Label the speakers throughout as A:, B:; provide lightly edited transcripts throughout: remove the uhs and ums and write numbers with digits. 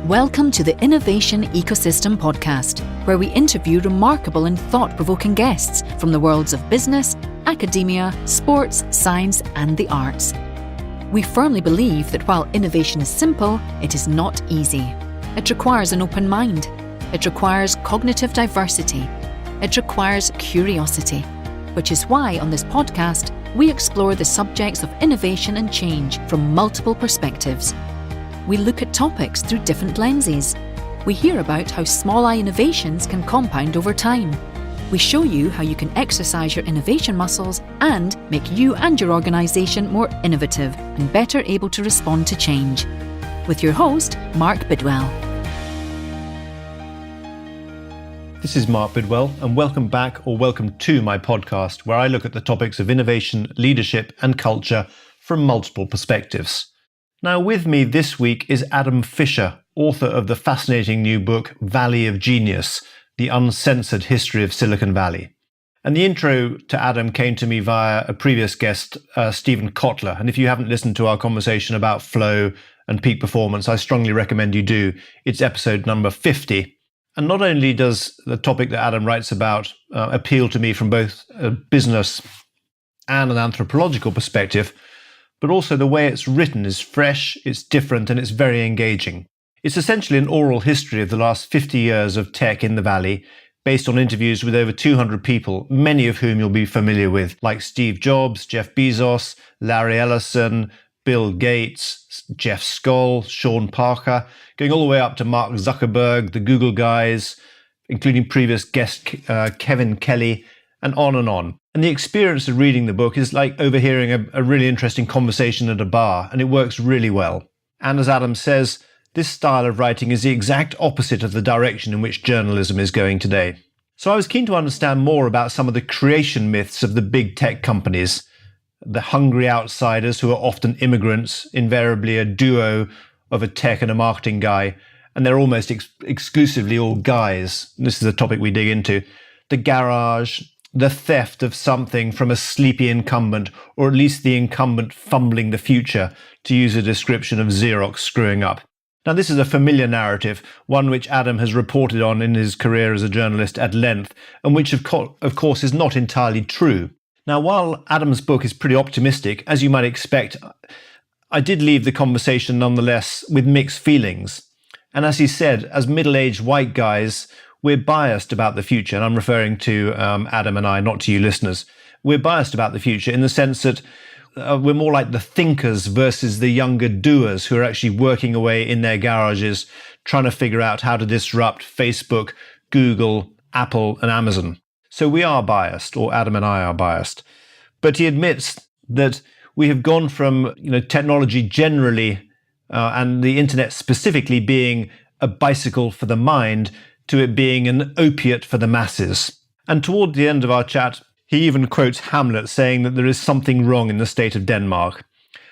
A: Welcome to the Innovation Ecosystem Podcast, where we interview remarkable and thought-provoking guests from the worlds of business, academia, sports, science, and the arts. We firmly believe that while innovation is simple, it is not easy. It requires an open mind. It requires cognitive diversity. It requires curiosity, which is why on this podcast, we explore the subjects of innovation and change from multiple perspectives. We look at topics through different lenses. We hear about how small I innovations can compound over time. We show you how you can exercise your innovation muscles and make you and your organisation more innovative and better able to respond to change. With your host, Mark Bidwell.
B: This is Mark Bidwell, and welcome back or welcome to my podcast, where I look at the topics of innovation, leadership, and culture from multiple perspectives. Now, with me this week is Adam Fisher, author of the fascinating new book, Valley of Genius, The Uncensored History of Silicon Valley. And the intro to Adam came to me via a previous guest, Stephen Kotler. And if you haven't listened to our conversation about flow and peak performance, I strongly recommend you do. It's episode number 50. And not only does the topic that Adam writes about appeal to me from both a business and an anthropological perspective, but also the way it's written is fresh, it's different, and it's very engaging. It's essentially an oral history of the last 50 years of tech in the Valley, based on interviews with over 200 people, many of whom you'll be familiar with, like Steve Jobs, Jeff Bezos, Larry Ellison, Bill Gates, Jeff Skoll, Sean Parker, going all the way up to Mark Zuckerberg, the Google guys, including previous guest Kevin Kelly, and on and on. And the experience of reading the book is like overhearing a really interesting conversation at a bar, and it works really well. And as Adam says, this style of writing is the exact opposite of the direction in which journalism is going today. So I was keen to understand more about some of the creation myths of the big tech companies, the hungry outsiders who are often immigrants, invariably a duo of a tech and a marketing guy, and they're almost exclusively all guys. This is a topic we dig into. The garage, the theft of something from a sleepy incumbent, or at least the incumbent fumbling the future, to use a description of Xerox screwing up. Now, this is a familiar narrative, one which Adam has reported on in his career as a journalist at length, and which, of course, is not entirely true. Now, while Adam's book is pretty optimistic, as you might expect, I did leave the conversation nonetheless with mixed feelings. And as he said, as middle-aged white guys, we're biased about the future, and I'm referring to Adam and I, not to you listeners. We're biased about the future in the sense that we're more like the thinkers versus the younger doers who are actually working away in their garages, trying to figure out how to disrupt Facebook, Google, Apple, and Amazon. So we are biased, or Adam and I are biased. But he admits that we have gone from technology generally and the internet specifically being a bicycle for the mind to it being an opiate for the masses. And toward the end of our chat, he even quotes Hamlet saying that there is something wrong in the state of Denmark.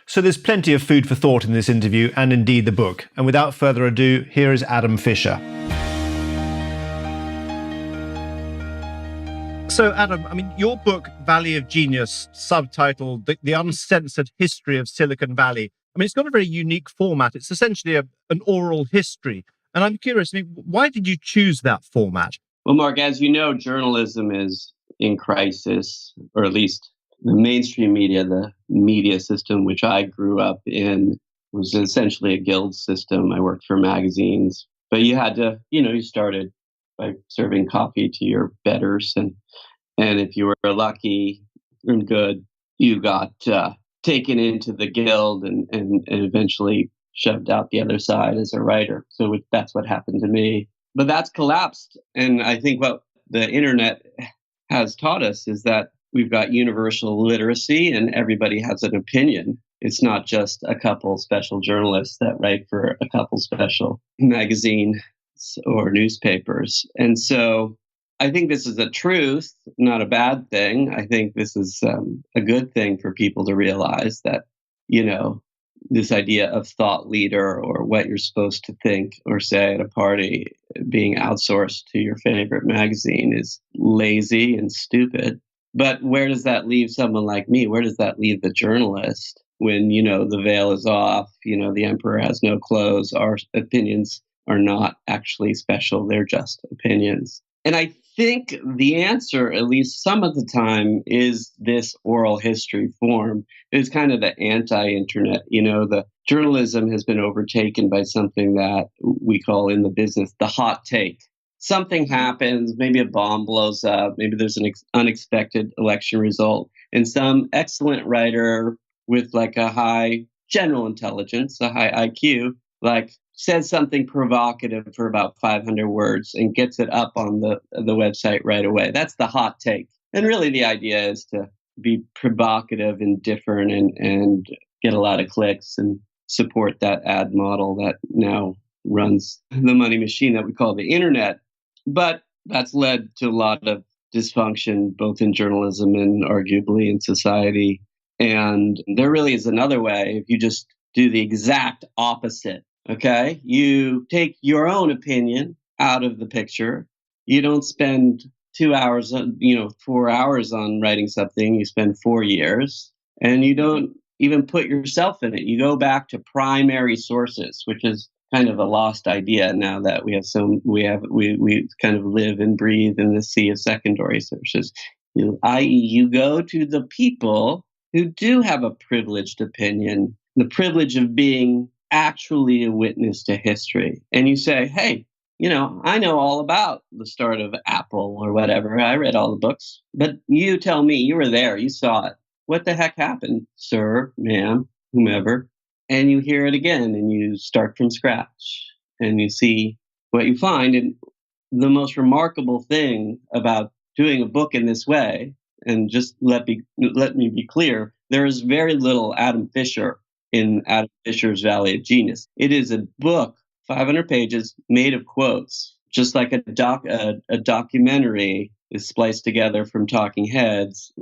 B: So there's plenty of food for thought in this interview and indeed the book. And without further ado, here is Adam Fisher. So Adam, your book, Valley of Genius, subtitled The Uncensored History of Silicon Valley, it's got a very unique format. It's essentially an oral history. And I'm curious, why did you choose that format?
C: Well, Mark, as you know, journalism is in crisis, or at least the mainstream media, the media system, which I grew up in, was essentially a guild system. I worked for magazines, but you had to, you started by serving coffee to your betters. And if you were lucky and good, you got taken into the guild and eventually shoved out the other side as a writer. So that's what happened to me. But that's collapsed. And I think what the internet has taught us is that we've got universal literacy and everybody has an opinion. It's not just a couple special journalists that write for a couple special magazines or newspapers. And so I think this is a truth, not a bad thing. I think this is a good thing for people to realize that, this idea of thought leader or what you're supposed to think or say at a party being outsourced to your favorite magazine is lazy and stupid. But where does that leave someone like me? Where does that leave the journalist when, the veil is off, the emperor has no clothes, our opinions are not actually special. They're just opinions. And I think the answer, at least some of the time, is this oral history form. It's kind of the anti-internet. The journalism has been overtaken by something that we call in the business the hot take. Something happens, maybe a bomb blows up, maybe there's an unexpected election result, and some excellent writer with like a high general intelligence, a high IQ, like says something provocative for about 500 words and gets it up on the website right away. That's the hot take. And really the idea is to be provocative and different and get a lot of clicks and support that ad model that now runs the money machine that we call the internet. But that's led to a lot of dysfunction, both in journalism and arguably in society. And there really is another way if you just do the exact opposite. Okay, you take your own opinion out of the picture. You don't spend 2 hours, 4 hours on writing something. You spend 4 years, and you don't even put yourself in it. You go back to primary sources, which is kind of a lost idea now that we kind of live and breathe in the sea of secondary sources. I.e., you go to the people who do have a privileged opinion, the privilege of being actually a witness to history. And you say, hey, I know all about the start of Apple or whatever. I read all the books, but you tell me, you were there, you saw it. What the heck happened, sir, ma'am, whomever? And you hear it again and you start from scratch and you see what you find. And the most remarkable thing about doing a book in this way, and just let me be clear, there is very little Adam Fisher in Adam Fisher's Valley of Genius. It is a book, 500 pages, made of quotes, just like a documentary is spliced together from talking heads,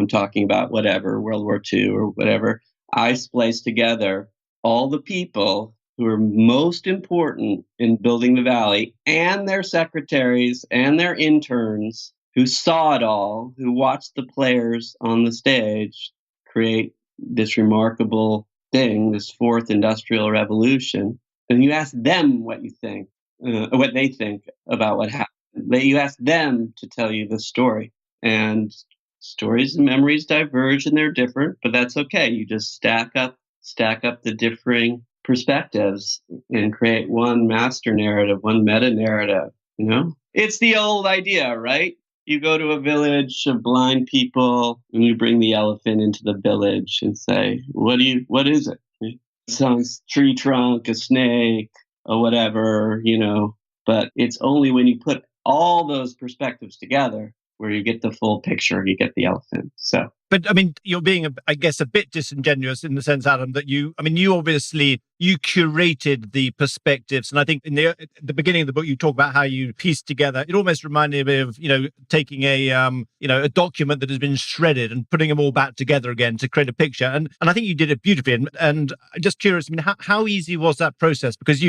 C: talking about whatever, World War II or whatever. I spliced together all the people who are most important in building the Valley and their secretaries and their interns who saw it all, who watched the players on the stage create this remarkable thing, this fourth industrial revolution, and you ask them what they think about what happened. You ask them to tell you the story, and stories and memories diverge and they're different, but that's okay. You just stack up the differing perspectives and create one master narrative, one meta narrative. It's the old idea, right? You go to a village of blind people and you bring the elephant into the village and say, what is it? Some tree trunk, a snake, or whatever, but it's only when you put all those perspectives together where you get the full picture, you get the elephant. So,
B: but I mean, you're being, I guess, a bit disingenuous in the sense, Adam, that you obviously curated the perspectives, and I think in the beginning of the book you talk about how you pieced together. It almost reminded me of taking a document that has been shredded and putting them all back together again to create a picture. And I think you did it beautifully. And I'm just curious, I mean, how easy was that process? Because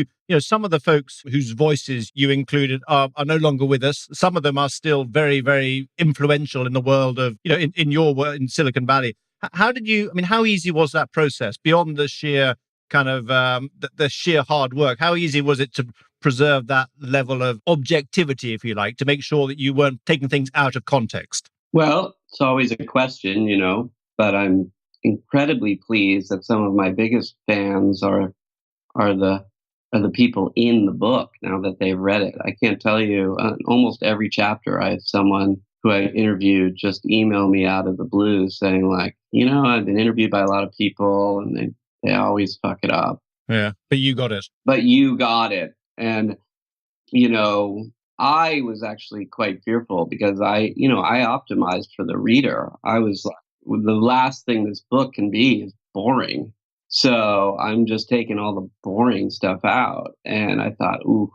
B: some of the folks whose voices you included are no longer with us. Some of them are still very, very influential in the world of, in your world in Silicon Valley. How easy was that process beyond the sheer kind of the sheer hard work? How easy was it to preserve that level of objectivity, if you like, to make sure that you weren't taking things out of context?
C: Well, it's always a question, but I'm incredibly pleased that some of my biggest fans are the people in the book now that they've read it. I can't tell you, almost every chapter I have someone who I interviewed just email me out of the blue saying like, I've been interviewed by a lot of people and they always fuck it up.
B: Yeah, but you got it.
C: And, I was actually quite fearful because I optimized for the reader. I was like, the last thing this book can be is boring. So I'm just taking all the boring stuff out. And I thought, ooh,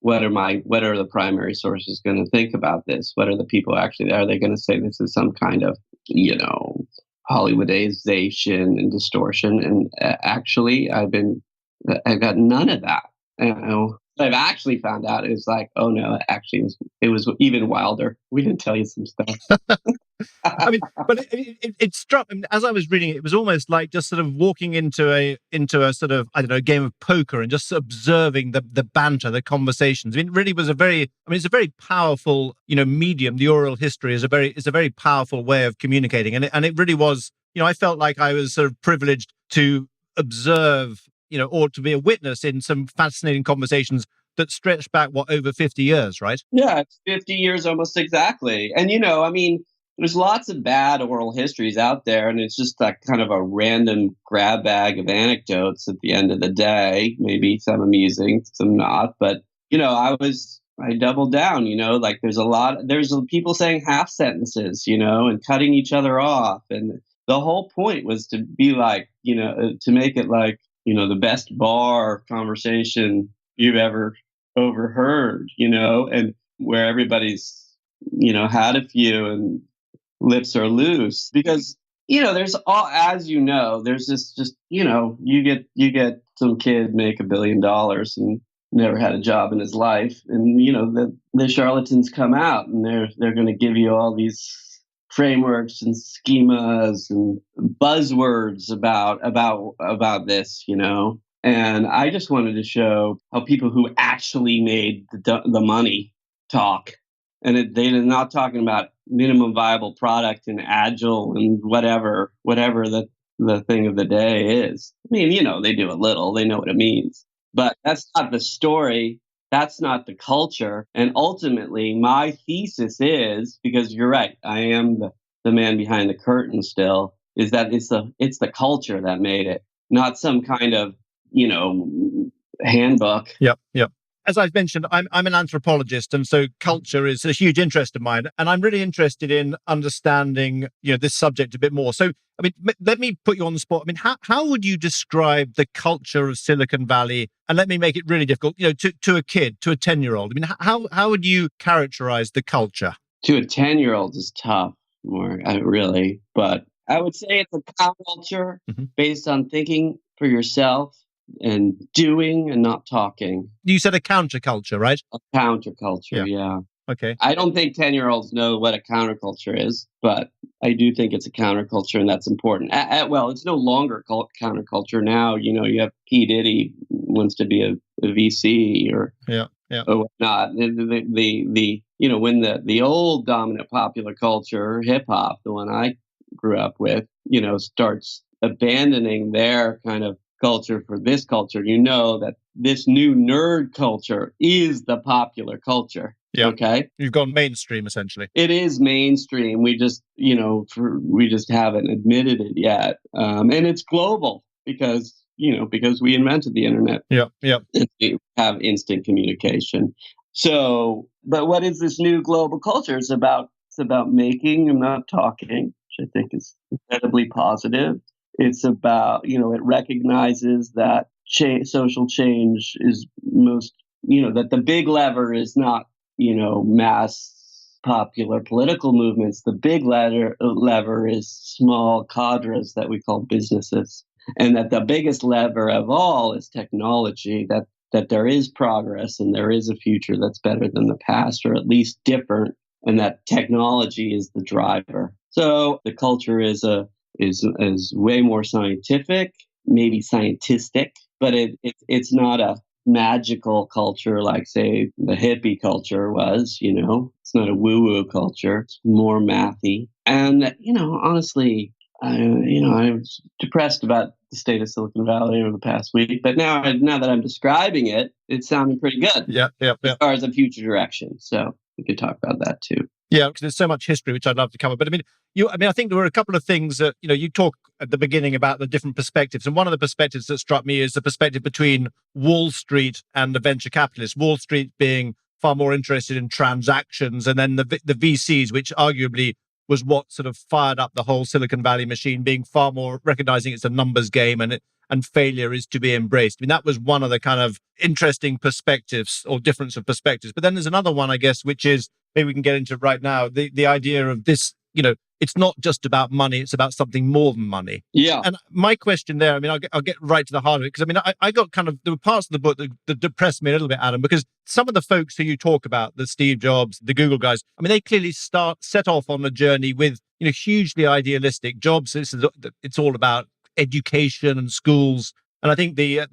C: what are the primary sources going to think about this? What are the people actually, are they going to say this is some kind of, Hollywoodization and distortion? And actually, I've got none of that. What I've actually found out is like, oh no, actually it was even wilder. We didn't tell you some stuff.
B: I mean, but it struck me as I was reading it. It was almost like just sort of walking into a sort of, I don't know, game of poker and just observing the banter, the conversations. I mean, it really was it's a very powerful, medium. The oral history is a very powerful way of communicating, and it really was. I felt like I was sort of privileged to observe, or to be a witness in some fascinating conversations that stretched back over 50 years, right?
C: Yeah, it's 50 years almost exactly. And there's lots of bad oral histories out there, and it's just like kind of a random grab bag of anecdotes at the end of the day. Maybe some amusing, some not. But I doubled down. Like there's people saying half sentences, and cutting each other off, and the whole point was to be like, to make it like, the best bar conversation you've ever overheard, and where everybody's, had a few and lips are loose because, there's there's this just, you get some kid make $1 billion and never had a job in his life. And, the charlatans come out and they're going to give you all these frameworks and schemas and buzzwords about this, And I just wanted to show how people who actually made the money talk. And they're not talking about minimum viable product and agile and whatever the thing of the day is. I mean, they do a little, they know what it means. But that's not the story. That's not the culture. And ultimately, my thesis is, because you're right, I am the man behind the curtain still, is that it's the culture that made it, not some kind of, handbook.
B: Yep. As I've mentioned, I'm an anthropologist, and so culture is a huge interest of mine. And I'm really interested in understanding, this subject a bit more. So, I mean, let me put you on the spot. I mean, how would you describe the culture of Silicon Valley? And let me make it really difficult, to a kid, to a 10-year-old. I mean, how would you characterize the culture?
C: To a 10-year-old is tough, really. But I would say it's a culture based on thinking for yourself and doing and not talking.
B: You said a counterculture, right?
C: A counterculture, yeah.
B: Okay.
C: I don't think 10-year-olds know what a counterculture is, but I do think it's a counterculture, and that's important. Well, it's no longer called counterculture now. You have P. Diddy wants to be a VC or whatnot. When the old dominant popular culture, hip hop, the one I grew up with, starts abandoning their kind of culture for this culture, that this new nerd culture is the popular culture.
B: Yeah.
C: Okay.
B: You've gone mainstream, essentially.
C: It is mainstream. We just, we just haven't admitted it yet. And it's global because we invented the internet.
B: Yeah.
C: We have instant communication. So, but what is this new global culture? It's about making and not talking, which I think is incredibly positive. It's about, it recognizes that social change is that the big lever is not, mass popular political movements. The big lever is small cadres that we call businesses. And that the biggest lever of all is technology, that there is progress and there is a future that's better than the past, or at least different, and that technology is the driver. So the culture is way more scientific, maybe scientistic, but it's not a magical culture like, say, the hippie culture was. It's not a woo-woo culture. It's more mathy. And honestly, I was depressed about the state of Silicon Valley over the past week, but now that I'm describing it, it's sounding pretty good.
B: Yeah.
C: As far as a future direction. So we could talk about that too.
B: Yeah, because there's so much history which I'd love to cover. But I think there were a couple of things that, you talk at the beginning about the different perspectives. And one of the perspectives that struck me is the perspective between Wall Street and the venture capitalists. Wall Street being far more interested in transactions, and then the VCs, which arguably was what sort of fired up the whole Silicon Valley machine, being far more recognizing it's a numbers game and failure is to be embraced. I mean, that was one of the kind of interesting perspectives or difference of perspectives. But then there's another one, I guess, which is, maybe we can get into right now, the idea of this,
D: it's not just about money, it's about something more than money.
C: Yeah.
D: And my question there, I mean, I'll get right to the heart of it, because I mean, I got there were parts of the book that depressed me a little bit, Adam, because some of the folks who you talk about, the Steve Jobs, the Google guys, I mean, they clearly set off on a journey with, hugely idealistic jobs. It's all about education and schools. And I think the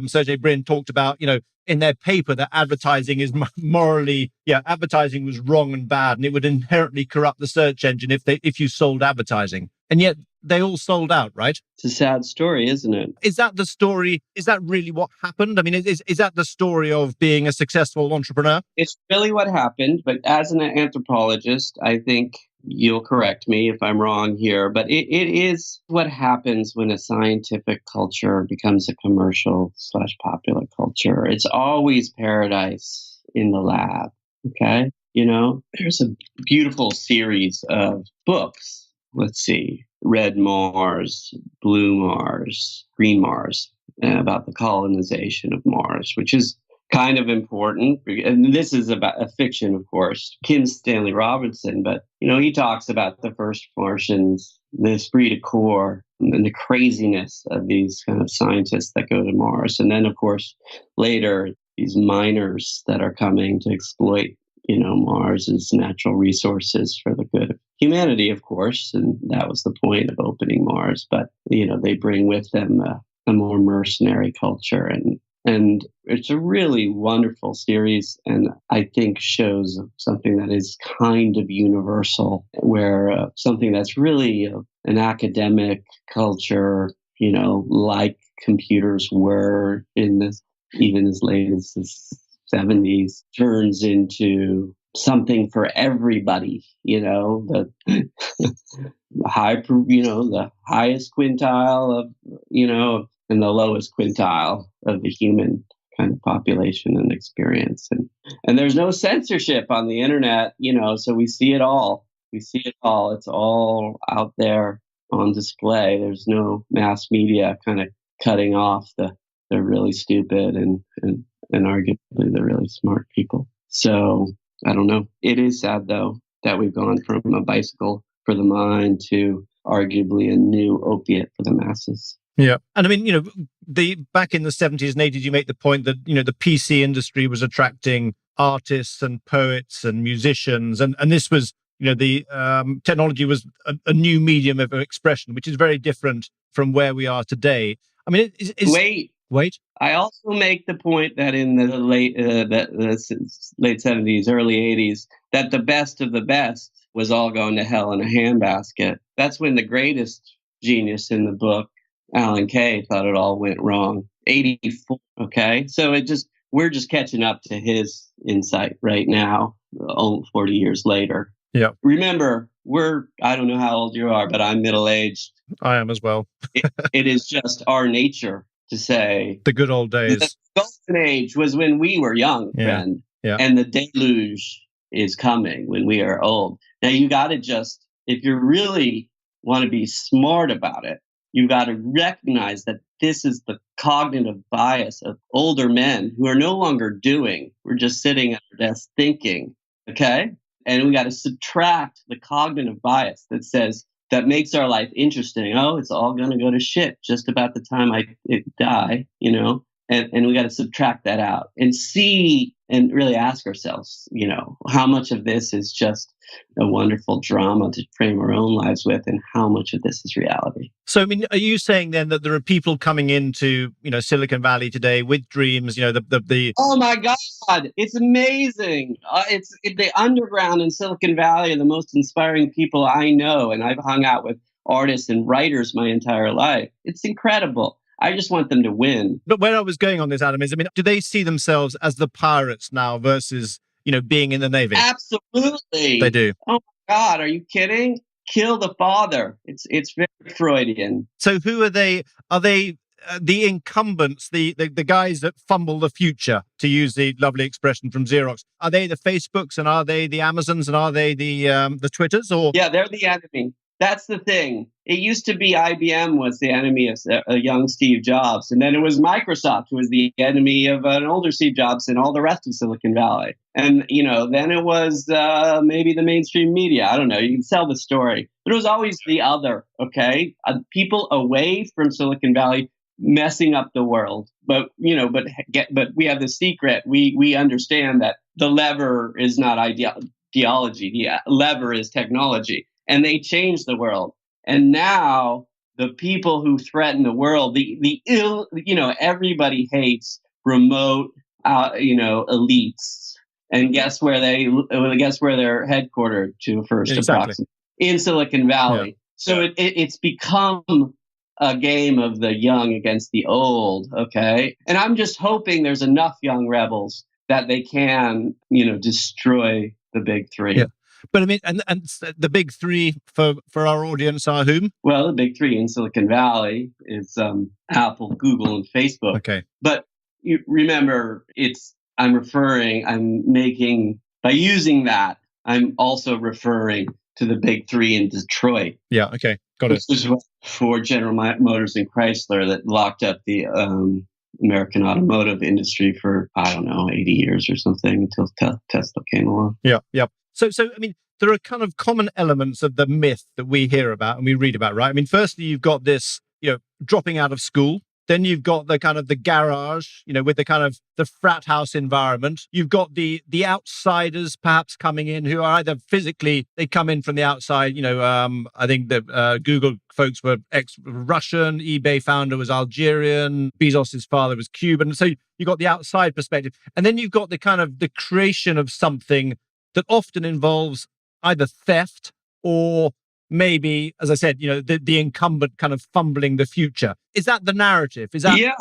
D: Sergey Brin talked about, in their paper that advertising is morally, advertising was wrong and bad, and it would inherently corrupt the search engine if you sold advertising. And yet they all sold out, right?
C: It's a sad story, isn't it?
D: Is that the story? Is that really what happened? I mean, is that the story of being a successful entrepreneur?
C: It's really what happened. But as an anthropologist, I think you'll correct me if I'm wrong here, but it is what happens when a scientific culture becomes a commercial/popular culture. It's always paradise in the lab. Okay. There's a beautiful series of books. Let's see, Red Mars, Blue Mars, Green Mars, about the colonization of Mars, which is kind of important. And this is about a fiction, of course, Kim Stanley Robinson, but, he talks about the first Martians, the esprit de corps, and the craziness of these kind of scientists that go to Mars. And then, of course, later, these miners that are coming to exploit Mars's natural resources for the good of humanity, of course, and that was the point of opening Mars. But they bring with them a more mercenary culture, and it's a really wonderful series, and I think shows something that is kind of universal, where something that's really an academic culture, like computers were in this, even as late as the 70s, turns into something for everybody, the the highest quintile of, and the lowest quintile of the human kind of population and experience. And there's no censorship on the internet, so we see it all. It's all out there on display. There's no mass media kind of cutting off the really stupid and arguably the really smart people. So I don't know. It is sad, though, that we've gone from a bicycle for the mind to arguably a new opiate for the masses.
D: Yeah. And I mean, back in the 70s and 80s, you make the point that, the PC industry was attracting artists and poets and musicians. And this was, the technology was a new medium of expression, which is very different from where we are today. I mean, Wait.
C: I also make the point that in the late 70s, early 80s, that the best of the best was all going to hell in a handbasket. That's when the greatest genius in the book, Alan Kay, thought it all went wrong. 84. Okay. So we're just catching up to his insight right now, 40 years later.
D: Yeah.
C: Remember, I don't know how old you are, but I'm middle-aged.
D: I am as well.
C: It is just our nature to say
D: the good old days.
C: The golden age was when we were young, friend.
D: Yeah.
C: And the deluge is coming when we are old. Now you got to if you really want to be smart about it, you've got to recognize that this is the cognitive bias of older men who are no longer doing. We're just sitting at our desk thinking, okay? And we got to subtract the cognitive bias that makes our life interesting. Oh, it's all going to go to shit just about the time I die, and we got to subtract that out and see and really ask ourselves, how much of this is just a wonderful drama to frame our own lives with, and how much of this is reality. So,
D: I mean, are you saying then that there are people coming into, Silicon Valley today with dreams, the
C: Oh my God, it's amazing. It's the underground in Silicon Valley are the most inspiring people I know. And I've hung out with artists and writers my entire life. It's incredible. I just want them to win.
D: But where I was going on this, Adam, is, do they see themselves as the pirates now versus, being in the Navy?
C: Absolutely.
D: They do.
C: Oh my God, are you kidding? Kill the father. It's very Freudian.
D: So who are they? Are they the incumbents, the guys that fumble the future, to use the lovely expression from Xerox? Are they the Facebooks, and are they the Amazons, and are they the Twitters? Or
C: yeah, they're the enemy. That's the thing. It used to be IBM was the enemy of a young Steve Jobs, and then it was Microsoft who was the enemy of an older Steve Jobs and all the rest of Silicon Valley. And, then it was maybe the mainstream media. I don't know. You can sell the story. But it was always the other, okay? People away from Silicon Valley messing up the world. But we have the secret. We understand that the lever is not ideology. The lever is technology. And they changed the world. And now the people who threaten the world, everybody hates remote, elites. And guess where they're headquartered to first, approximately in Silicon Valley. Yeah. So it's become a game of the young against the old. Okay. And I'm just hoping there's enough young rebels that they can, destroy the big three.
D: Yeah. But I mean, and the big three for our audience are whom?
C: Well, the big three in Silicon Valley is Apple, Google, and Facebook.
D: Okay.
C: But you remember, by using that, I'm also referring to the big three in Detroit.
D: Yeah, okay. Got it.
C: This is for General Motors and Chrysler that locked up the American automotive industry for, 80 years or something until Tesla came along.
D: Yeah. So I mean, there are kind of common elements of the myth that we hear about and we read about, right? I mean, firstly, you've got this, dropping out of school. Then you've got the kind of the garage, with the kind of the frat house environment. You've got the outsiders perhaps coming in who are either physically, they come in from the outside. I think the Google folks were ex-Russian, eBay founder was Algerian, Bezos's father was Cuban. So you've got the outside perspective. And then you've got the kind of the creation of something that often involves either theft or maybe, as I said, the incumbent kind of fumbling the future. Is that the narrative?
C: Yeah,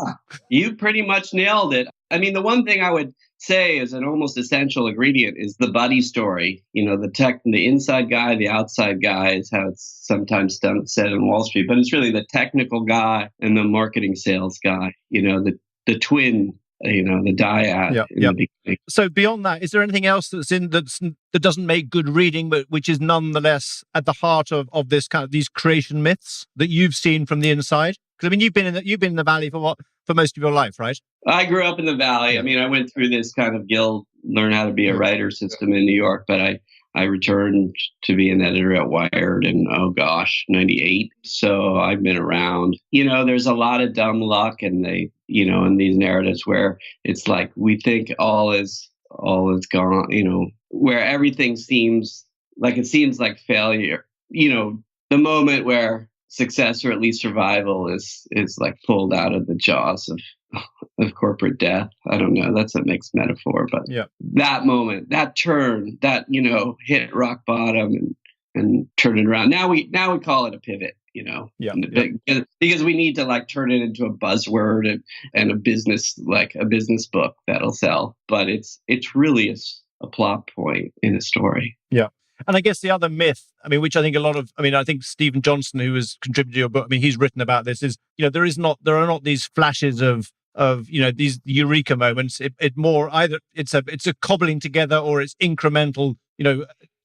C: you pretty much nailed it. I mean, the one thing I would say is an almost essential ingredient is the buddy story. The inside guy, the outside guy is how it's sometimes said on Wall Street, but it's really the technical guy and the marketing sales guy, the twin, the dyad.
D: Yeah. So beyond that, is there anything else that doesn't make good reading, but which is nonetheless at the heart of this kind of these creation myths that you've seen from the inside? Because I mean, you've been in the Valley for most of your life, right?
C: I grew up in the Valley. I mean, I went through this kind of guild, learn how to be a writer system in New York, but I returned to be an editor at Wired in, 98. So I've been around. There's a lot of dumb luck and in these narratives where it's like we think all is gone, where everything seems like failure. The moment where success or at least survival is like pulled out of the jaws of corporate death. I don't know. That's a mixed metaphor, but that moment, that turn, that hit rock bottom and turn it around. Now we call it a pivot. Because we need to turn it into a buzzword and a business book that'll sell. But it's really a plot point in a story.
D: Yeah. And I guess the other myth, which I think I think Stephen Johnson, who has contributed to your book, he's written about this, is, there are not these flashes of these eureka moments. It more either it's a cobbling together or it's incremental,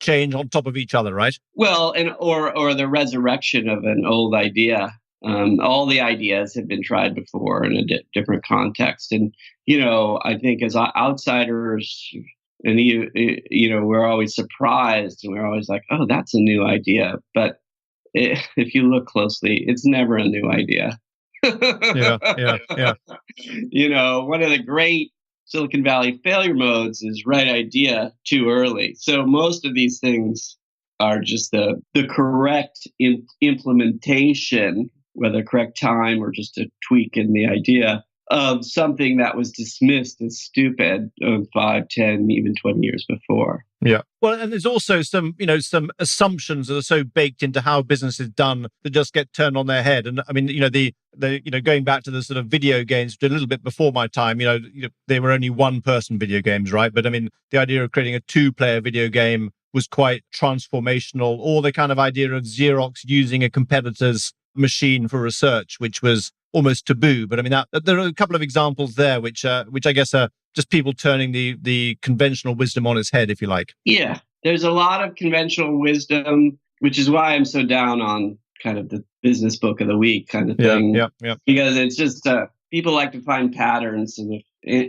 D: change on top of each other, right?
C: Well, or the resurrection of an old idea. All the ideas have been tried before in a different context. And, I think as outsiders, and we're always surprised and we're always like, oh, that's a new idea. But if you look closely, it's never a new idea.
D: Yeah.
C: One of the great Silicon Valley failure modes is right idea too early. So most of these things are just the correct implementation, whether correct time or just a tweak in the idea of something that was dismissed as stupid 5, 10, even 20 years before.
D: Yeah. Well, and there's also some assumptions that are so baked into how business is done that just get turned on their head. And the going back to the sort of video games, a little bit before my time, they were only one-person video games, right? But the idea of creating a 2-player video game was quite transformational. Or the kind of idea of Xerox using a competitor's machine for research, which was almost taboo. But there are a couple of examples there, which I guess are just people turning the conventional wisdom on its head, if you like.
C: Yeah, there's a lot of conventional wisdom which is why I'm so down on kind of the business book of the week kind of thing.
D: Yeah.
C: Because it's just people like to find patterns, and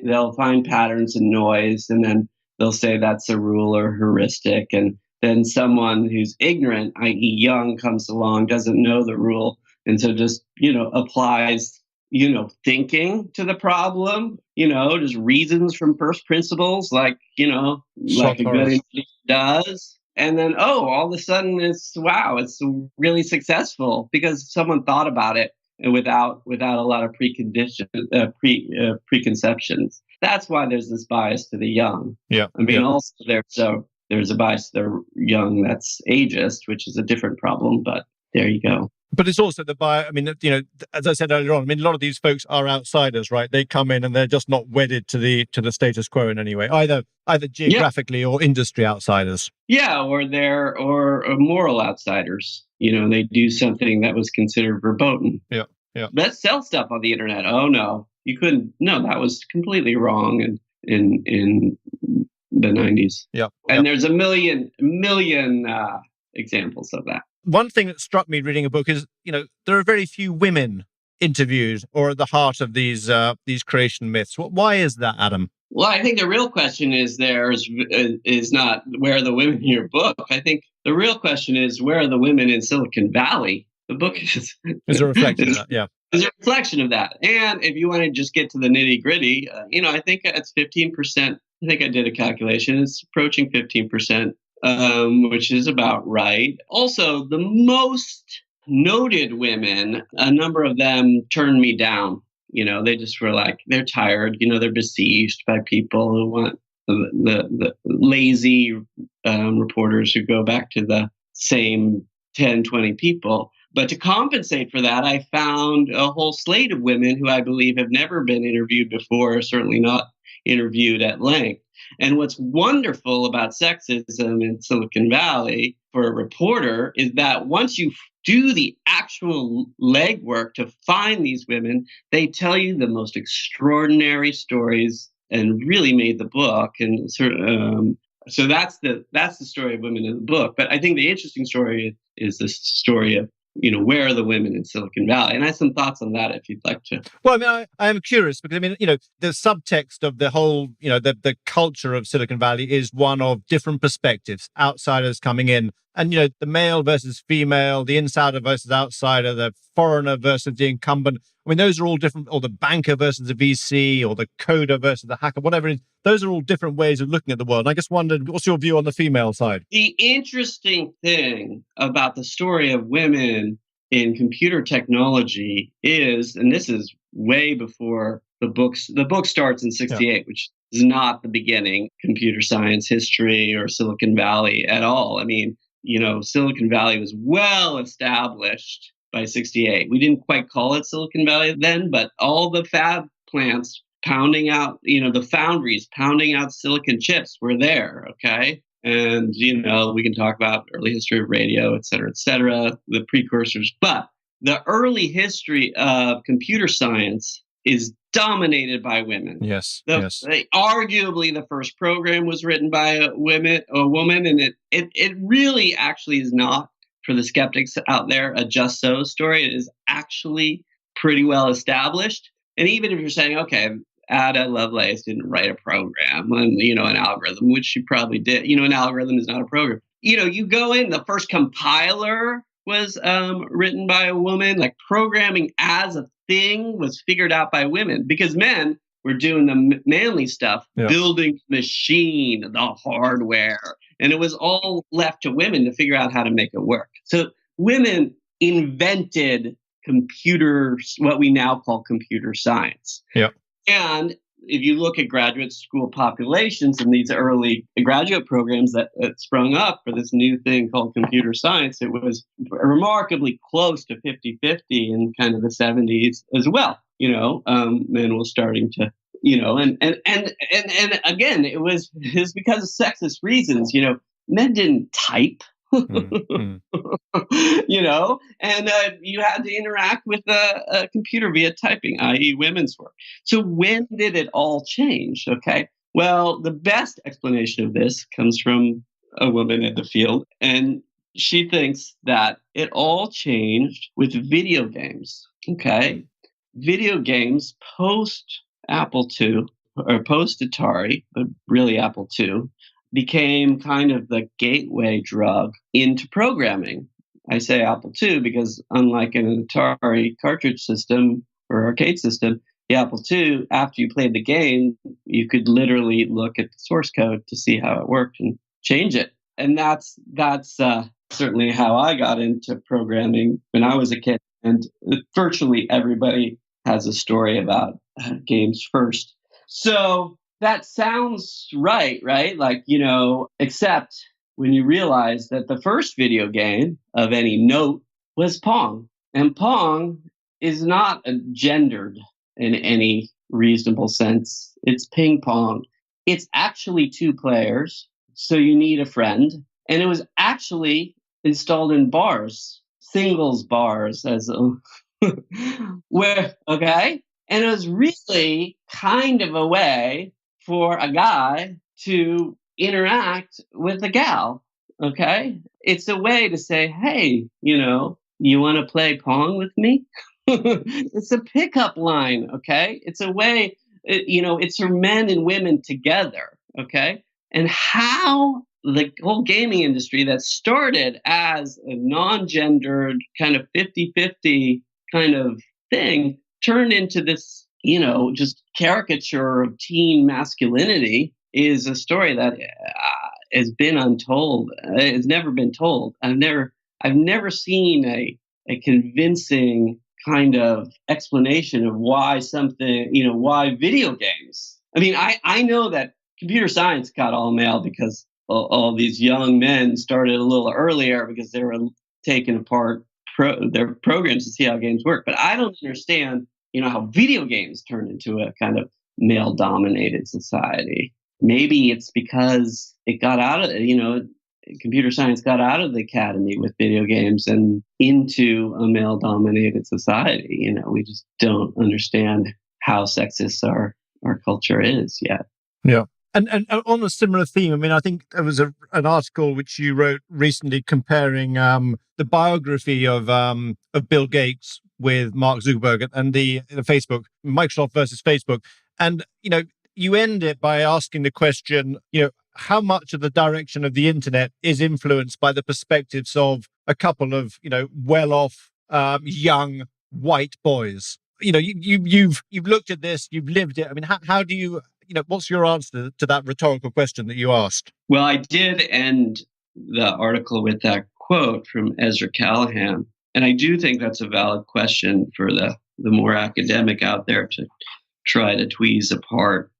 C: they'll find patterns and noise, and then they'll say that's a rule or heuristic, and then someone who's ignorant, i.e., young, comes along, doesn't know the rule, and so just applies thinking to the problem, just reasons from first principles, like like a good engineer does. And then, all of a sudden it's really successful because someone thought about it and without a lot of preconceptions. That's why there's this bias to the young.
D: Yeah.
C: I mean, also there's a bias to the young that's ageist, which is a different problem, but there you go.
D: But it's also the bias. I mean, as I said earlier on, I mean, a lot of these folks are outsiders, right? They come in and they're just not wedded to the status quo in any way, either geographically or industry outsiders.
C: Yeah, or they're moral outsiders. They do something that was considered verboten.
D: Yeah.
C: Let's sell stuff on the internet. Oh no, you couldn't. No, that was completely wrong in the 90s.
D: Yeah.
C: And there's a million examples of that.
D: One thing that struck me reading a book is, there are very few women interviewed or at the heart of these creation myths. Why is that, Adam?
C: Well, I think the real question is not where are the women in your book. I think the real question is where are the women in Silicon Valley? The book is
D: a reflection of that. Yeah,
C: is a reflection of that. And if you want to just get to the nitty gritty, I think it's 15%. I think I did a calculation. It's approaching 15%. Which is about right. Also, the most noted women, a number of them turned me down. They just were like, they're tired. They're besieged by people who want the lazy reporters who go back to the same 10, 20 people. But to compensate for that, I found a whole slate of women who I believe have never been interviewed before, certainly not interviewed at length. And what's wonderful about sexism in Silicon Valley for a reporter is that once you do the actual legwork to find these women, they tell you the most extraordinary stories and really made the book. And so that's the story of women in the book. But I think the interesting story is the story of where are the women in Silicon Valley? And I have some thoughts on that if you'd like to.
D: Well, I mean, I am curious because, the subtext of the whole, the culture of Silicon Valley is one of different perspectives, outsiders coming in. And, the male versus female, the insider versus outsider, the foreigner versus the incumbent. I mean, those are all different, or the banker versus the VC, or the coder versus the hacker, whatever it is. Those are all different ways of looking at the world. And I just wondered, what's your view on the female side?
C: The interesting thing about the story of women in computer technology is, and this is way before the book starts in 1968, which is not the beginning, computer science history or Silicon Valley at all. I mean, Silicon Valley was well established by 1968. We didn't quite call it Silicon Valley then, but all the fab plants pounding out, the foundries pounding out silicon chips were there, okay? And, we can talk about early history of radio, et cetera, the precursors. But the early history of computer science is dominated by women.
D: Yes.
C: Arguably, the first program was written by a woman, and it really actually is not, for the skeptics out there, a just so story. It is actually pretty well established. And even if you're saying, okay, Ada Lovelace didn't write a program and, an algorithm, which she probably did. An algorithm is not a program. You go in, the first compiler was written by a woman. Like programming as a thing was figured out by women because men were doing the manly stuff, building the machine, the hardware. And it was all left to women to figure out how to make it work. So women invented computers, what we now call computer science.
D: Yeah.
C: And if you look at graduate school populations in these early graduate programs that sprung up for this new thing called computer science, it was remarkably close to 50-50 in kind of the 70s as well. Men were starting to, and again, it was because of sexist reasons. Men didn't type. And you had to interact with a computer via typing, i.e. women's work. So when did it all change? Okay. Well, the best explanation of this comes from a woman in the field, and she thinks that it all changed with video games. Okay. Video games post Apple II or post Atari, but really Apple II, became kind of the gateway drug into programming. I say Apple II because, unlike an Atari cartridge system or arcade system, the Apple II, after you played the game, you could literally look at the source code to see how it worked and change it. And that's certainly how I got into programming when I was a kid. And virtually everybody has a story about games first. So that sounds right? Like, except when you realize that the first video game of any note was Pong. And Pong is not gendered in any reasonable sense. It's ping pong. It's actually two players, so you need a friend. And it was actually installed in bars, singles bars, okay? And it was really kind of a way for a guy to interact with a gal, okay? It's a way to say, hey, you want to play Pong with me? It's a pickup line, okay? It's a way, it's for men and women together, okay? And how the whole gaming industry that started as a non-gendered kind of 50-50 kind of thing turned into this, just caricature of teen masculinity is a story that has been untold. It's never been told. I've never seen a convincing kind of explanation of why why video games. I mean, I know that computer science got all male because all these young men started a little earlier because they were taking apart their programs to see how games work. But I don't understand, how video games turned into a kind of male-dominated society. Maybe it's because it got out of, computer science got out of the academy with video games and into a male-dominated society. We just don't understand how sexist our culture is yet.
D: Yeah. And on a similar theme, I mean, I think there was an article which you wrote recently comparing the biography of Bill Gates with Mark Zuckerberg and the Facebook, Microsoft versus Facebook. And, you end it by asking the question, how much of the direction of the internet is influenced by the perspectives of a couple of, well-off, young white boys? You've looked at this, you've lived it. I mean, how do you, what's your answer to that rhetorical question that you asked?
C: Well, I did end the article with that quote from Ezra Callahan. And I do think that's a valid question for the more academic out there to try to tweeze apart.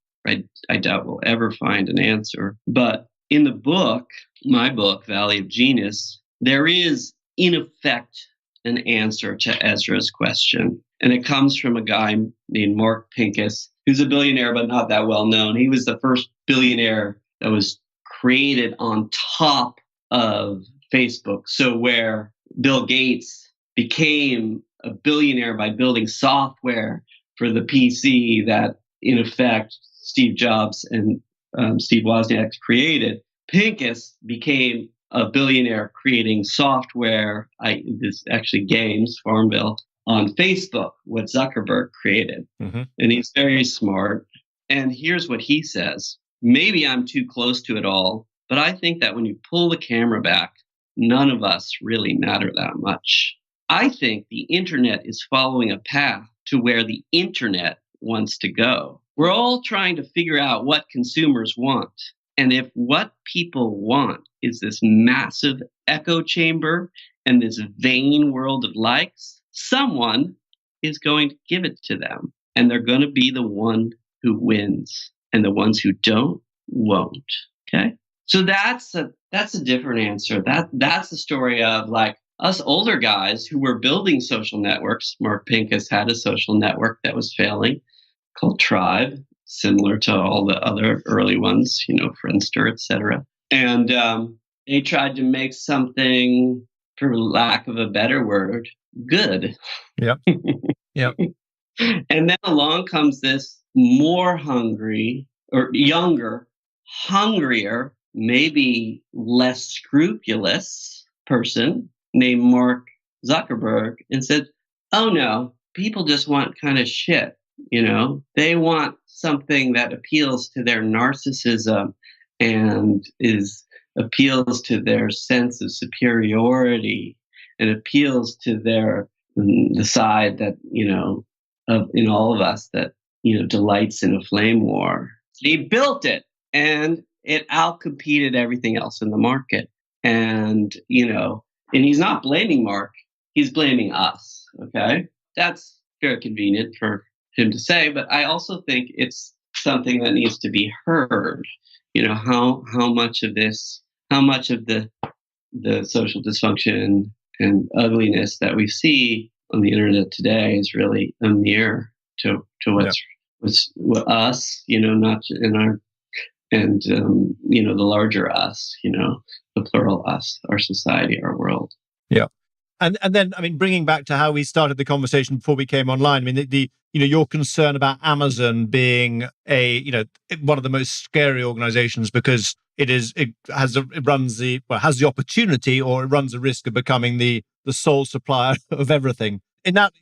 C: I doubt we'll ever find an answer. But in the book, my book, Valley of Genius, there is, in effect, an answer to Ezra's question. And it comes from a guy named Mark Pincus, who's a billionaire, but not that well known. He was the first billionaire that was created on top of Facebook. So where Bill Gates became a billionaire by building software for the PC that, in effect, Steve Jobs and Steve Wozniak created, Pincus became a billionaire creating software, this actually games, Farmville, on Facebook, what Zuckerberg created. Mm-hmm. And he's very smart. And here's what he says. Maybe I'm too close to it all, but I think that when you pull the camera back, none of us really matter that much. I think the internet is following a path to where the internet wants to go. We're all trying to figure out what consumers want. And if what people want is this massive echo chamber and this vain world of likes, someone is going to give it to them. And they're going to be the one who wins. And the ones who don't, won't. Okay? So that's a different answer. That's the story of like us older guys who were building social networks. Mark Pincus had a social network that was failing called Tribe, similar to all the other early ones, Friendster, etc. And they tried to make something, for lack of a better word, good.
D: Yep. Yep.
C: And then along comes this more hungry or younger, hungrier, maybe less scrupulous person named Mark Zuckerberg and said, oh no, people just want kind of shit. They want something that appeals to their narcissism and appeals to their sense of superiority and appeals to the side that, in all of us that, delights in a flame war. He built it and it outcompeted everything else in the market. And, and he's not blaming Mark, he's blaming us. Okay. That's very convenient for him to say, but I also think it's something that needs to be heard. How much of the social dysfunction and ugliness that we see on the internet today is really a mirror to what's us, not in our, and the larger us, the plural us, our society, our world.
D: Yeah. And then, I mean, bringing back to how we started the conversation before we came online, I mean, the your concern about Amazon being one of the most scary organizations because it has the opportunity, or it runs a risk of becoming the sole supplier of everything. In that,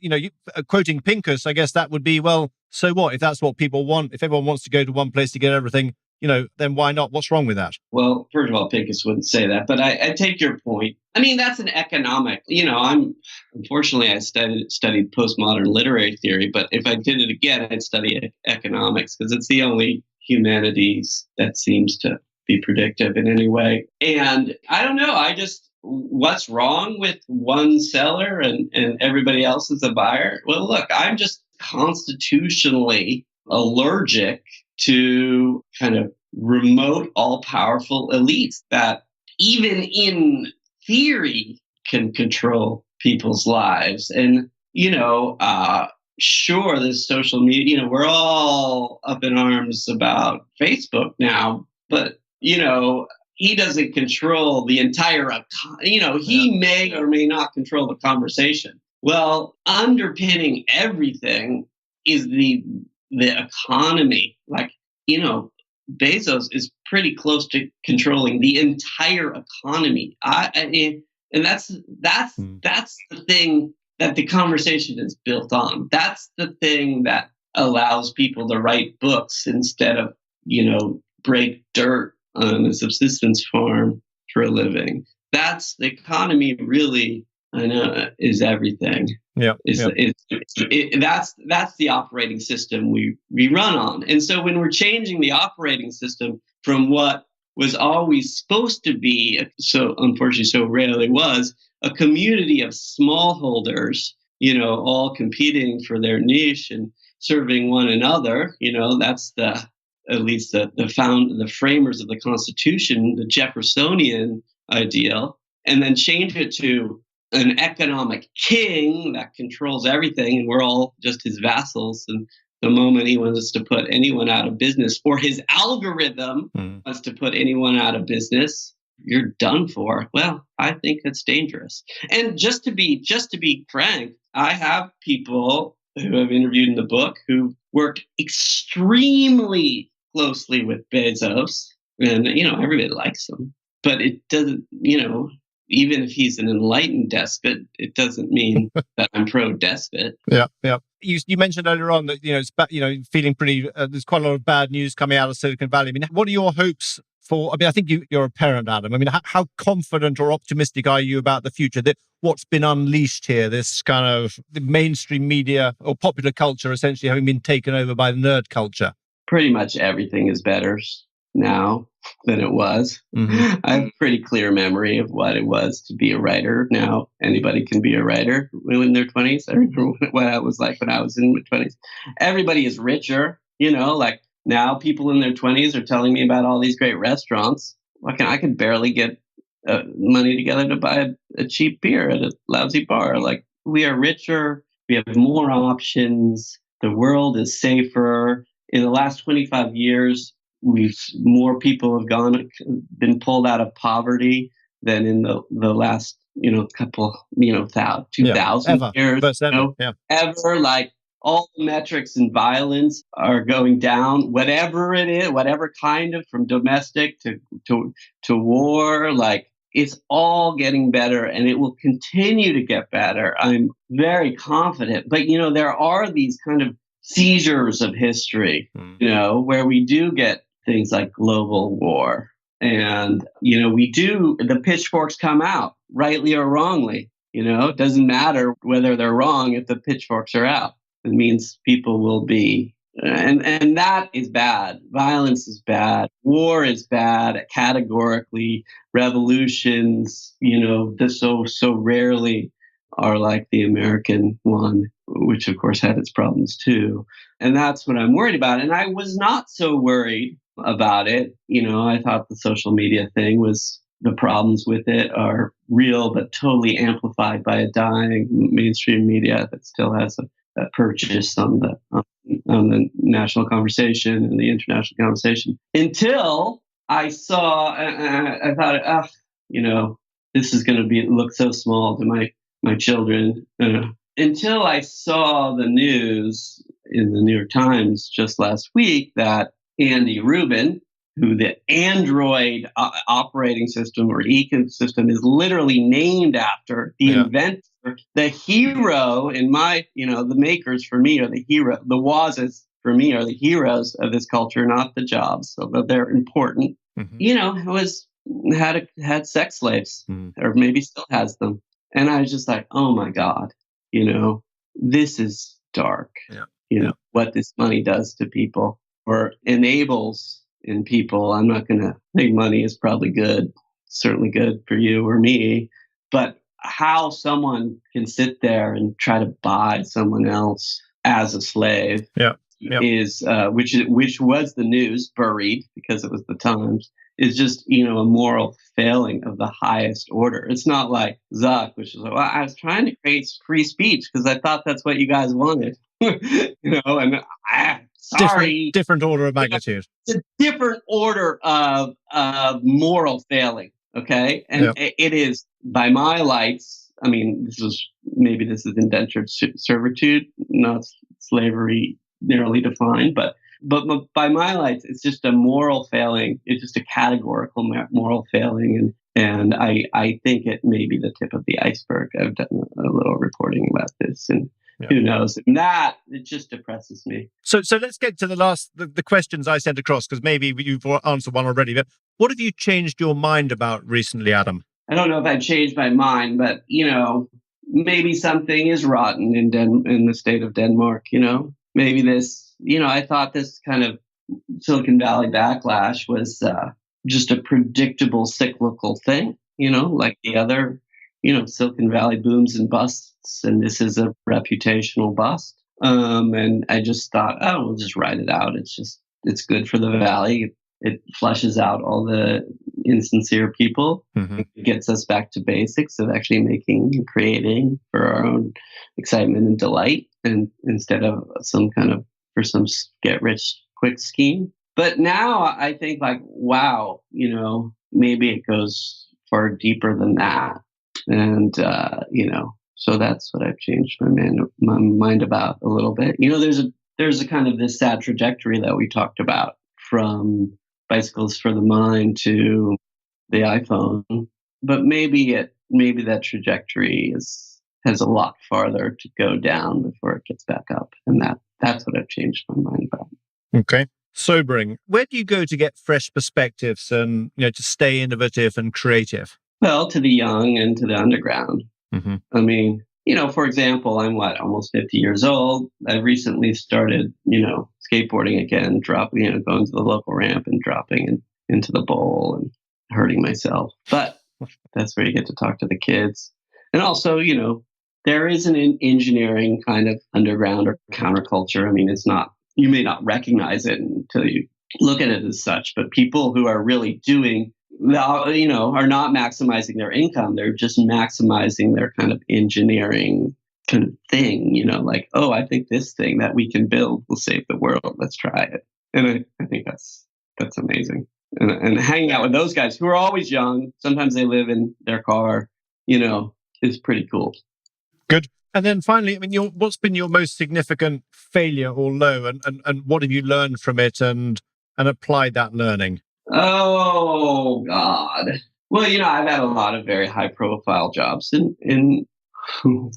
D: quoting Pincus, I guess that would be, well, so what? If that's what people want, if everyone wants to go to one place to get everything, then why not? What's wrong with that?
C: Well, first of all, Pincus wouldn't say that, but I take your point. I mean, that's an economic, unfortunately, I studied postmodern literary theory, but if I did it again, I'd study economics because it's the only humanities that seems to be predictive in any way. And I don't know, what's wrong with one seller and everybody else is a buyer? Well, look, I'm just constitutionally allergic to kind of remote, all-powerful elites that even in theory can control people's lives. And, sure, there's social media, we're all up in arms about Facebook now, but, he doesn't control the entire, he may or may not control the conversation. Well, underpinning everything is the economy. Like, Bezos is pretty close to controlling the entire economy. And that's the thing that the conversation is built on. That's the thing that allows people to write books instead of, break dirt on a subsistence farm for a living. That's the economy really, I know, is everything.
D: Yeah.
C: That's the operating system we run on. And so when we're changing the operating system from what was always supposed to be, so unfortunately so rarely was, a community of smallholders, all competing for their niche and serving one another, that's at least the framers of the Constitution, the Jeffersonian ideal, and then change it to an economic king that controls everything, and we're all just his vassals. And the moment he wants to put anyone out of business, or his algorithm wants to put anyone out of business, you're done for. Well, I think that's dangerous. And just to be frank, I have people who I've interviewed in the book who worked extremely closely with Bezos, and everybody likes him, but it doesn't, even if he's an enlightened despot, it doesn't mean that I'm pro-despot.
D: Yeah. You mentioned earlier on that it's feeling pretty. There's quite a lot of bad news coming out of Silicon Valley. I mean, what are your hopes for? I mean, I think you're a parent, Adam. I mean, how confident or optimistic are you about the future? That what's been unleashed here, this kind of the mainstream media or popular culture, essentially having been taken over by the nerd culture.
C: Pretty much everything is better now than it was. Mm-hmm. I have a pretty clear memory of what it was to be a writer. Now anybody can be a writer in their 20s. I remember what I was like when I was in my 20s. Everybody is richer, like now people in their 20s are telling me about all these great restaurants. I can barely get money together to buy a cheap beer at a lousy bar. Like, we are richer. We have more options. The world is safer. In the last 25 years, more people have been pulled out of poverty than in the last, couple, 2,000 years. Ever. Like, all the metrics in violence are going down, whatever it is, whatever kind of, from domestic to war. Like, it's all getting better and it will continue to get better. I'm very confident. But, there are these kind of seizures of history, where we do get things like global war. And, the pitchforks come out, rightly or wrongly. It doesn't matter whether they're wrong if the pitchforks are out. It means people will be. And that is bad. Violence is bad. War is bad, categorically. Revolutions, so rarely are like the American one, which of course had its problems too. And that's what I'm worried about. And I was not so worried about it. I thought the social media thing was, the problems with it are real, but totally amplified by a dying mainstream media that still has a purchase on the national conversation and the international conversation. Until I saw, I thought, this is going to look so small to my children. Until I saw the news in the New York Times just last week that Andy Rubin, who the Android operating system or ecosystem is literally named after, the inventor, the hero in my, the makers for me are the hero. The Wazes for me are the heroes of this culture, not the Jobs, although they're important. Had sex slaves, or maybe still has them. And I was just like, oh my God, this is dark. What this money does to people or enables in people. I'm not going to think money is probably good, certainly good for you or me, but how someone can sit there and try to buy someone else as a slave is, which was the news, buried because it was the Times, is just, a moral failing of the highest order. It's not like Zuck, which is like, well, I was trying to create free speech because I thought that's what you guys wanted, and sorry.
D: Different order of magnitude.
C: It's a different order of moral failing. Okay. And it is, by my lights, I mean, this is indentured servitude, not slavery narrowly defined, but by my lights, it's just a moral failing. It's just a categorical moral failing. And I think it may be the tip of the iceberg. I've done a little reporting about this, and who knows? And that, it just depresses me.
D: So let's get to the questions I sent across, because maybe you've answered one already. But what have you changed your mind about recently, Adam?
C: I don't know if I've changed my mind, but maybe something is rotten in the state of Denmark. Maybe this. I thought this kind of Silicon Valley backlash was just a predictable cyclical thing. Like the other. Silicon Valley booms and busts, and this is a reputational bust. And I just thought, we'll just ride it out. It's good for the Valley. It flushes out all the insincere people. It gets us back to basics of actually making and creating for our own excitement and delight, and instead of some get rich quick scheme. But now I think like, wow, maybe it goes far deeper than that. And, so that's what I've changed my mind about a little bit. There's a kind of this sad trajectory that we talked about, from bicycles for the mind to the iPhone. But maybe that trajectory has a lot farther to go down before it gets back up. And that's what I've changed my mind about.
D: Okay. Sobering. Where do you go to get fresh perspectives and, to stay innovative and creative?
C: Well, to the young and to the underground. I mean, for example, I'm almost 50 years old. I've recently started, skateboarding again, going to the local ramp and dropping into the bowl and hurting myself. But that's where you get to talk to the kids. And also, there is an engineering kind of underground or counterculture. I mean, it's not, you may not recognize it until you look at it as such, but people who are really doing, are not maximizing their income. They're just maximizing their kind of engineering kind of thing, like, oh, I think this thing that we can build will save the world. Let's try it. And I think that's amazing. And hanging out with those guys who are always young, sometimes they live in their car, is pretty cool.
D: Good. And then finally, I mean, what's been your most significant failure or low, and what have you learned from it and applied that learning?
C: Oh, God. Well, I've had a lot of very high profile jobs in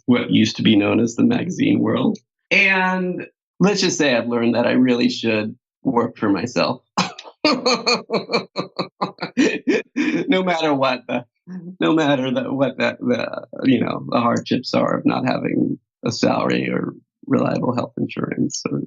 C: what used to be known as the magazine world. And let's just say I've learned that I really should work for myself. No matter what the hardships are of not having a salary or reliable health insurance or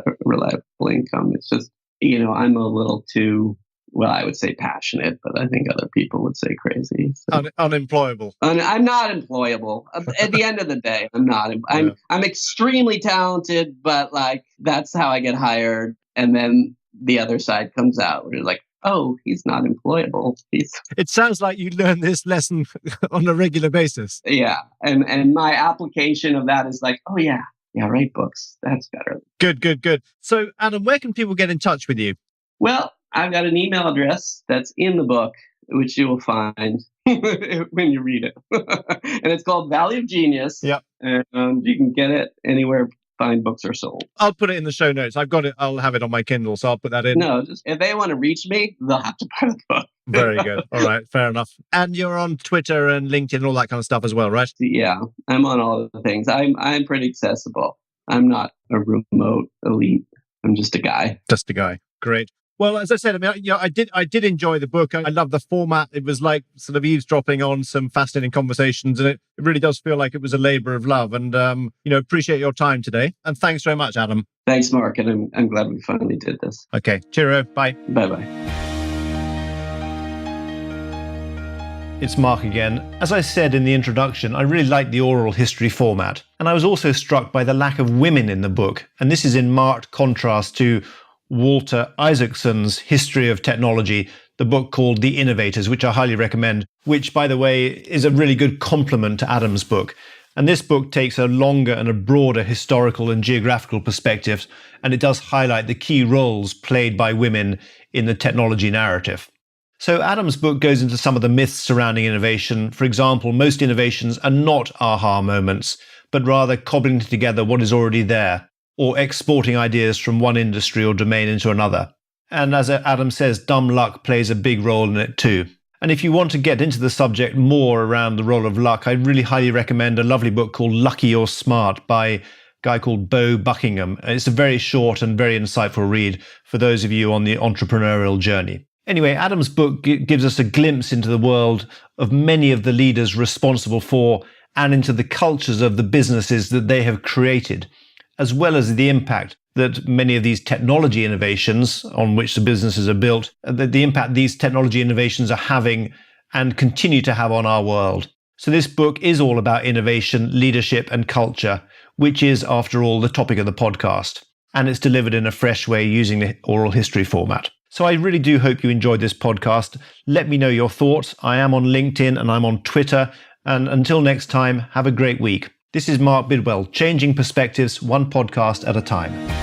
C: a reliable income. It's just I'm a little too, well, I would say passionate, but I think other people would say crazy. So.
D: Unemployable.
C: I'm not employable. At the end of the day, I'm not. I'm extremely talented, but like that's how I get hired. And then the other side comes out where you're like, oh, he's not employable.
D: It sounds like you learn this lesson on a regular basis.
C: Yeah. And my application of that is like, oh yeah, write books. That's better.
D: Good. So Adam, where can people get in touch with you?
C: Well, I've got an email address that's in the book, which you will find when you read it. And it's called Valley of Genius.
D: Yeah.
C: And you can get it anywhere fine books are sold.
D: I'll put it in the show notes. I've got it. I'll have it on my Kindle, so I'll put that in.
C: No, just if they want to reach me, they'll have to buy the book.
D: Very good. All right, fair enough. And you're on Twitter and LinkedIn and all that kind of stuff as well, right?
C: Yeah, I'm on all the things. I'm pretty accessible. I'm not a remote elite. I'm just a guy.
D: Just a guy. Great. Well, as I said, I did enjoy the book. I love the format. It was like sort of eavesdropping on some fascinating conversations, and it really does feel like it was a labor of love. And appreciate your time today. And thanks very much, Adam.
C: Thanks, Mark. And I'm glad we finally did this.
D: Okay. Cheerio. Bye.
C: Bye.
B: It's Mark again. As I said in the introduction, I really like the oral history format. And I was also struck by the lack of women in the book. And this is in marked contrast to Walter Isaacson's History of Technology, the book called The Innovators, which I highly recommend, which, by the way, is a really good complement to Adam's book. And this book takes a longer and a broader historical and geographical perspective, and it does highlight the key roles played by women in the technology narrative. So Adam's book goes into some of the myths surrounding innovation. For example, most innovations are not aha moments, but rather cobbling together what is already there, or exporting ideas from one industry or domain into another. And as Adam says, dumb luck plays a big role in it too. And if you want to get into the subject more around the role of luck, I really highly recommend a lovely book called Lucky or Smart by a guy called Bo Buckingham. It's a very short and very insightful read for those of you on the entrepreneurial journey. Anyway, Adam's book gives us a glimpse into the world of many of the leaders responsible for and into the cultures of the businesses that they have created, as well as the impact that many of these technology innovations on which the businesses are built, the impact these technology innovations are having and continue to have on our world. So this book is all about innovation, leadership, and culture, which is, after all, the topic of the podcast. And it's delivered in a fresh way using the oral history format. So I really do hope you enjoyed this podcast. Let me know your thoughts. I am on LinkedIn and I'm on Twitter. And until next time, have a great week. This is Mark Bidwell, changing perspectives one podcast at a time.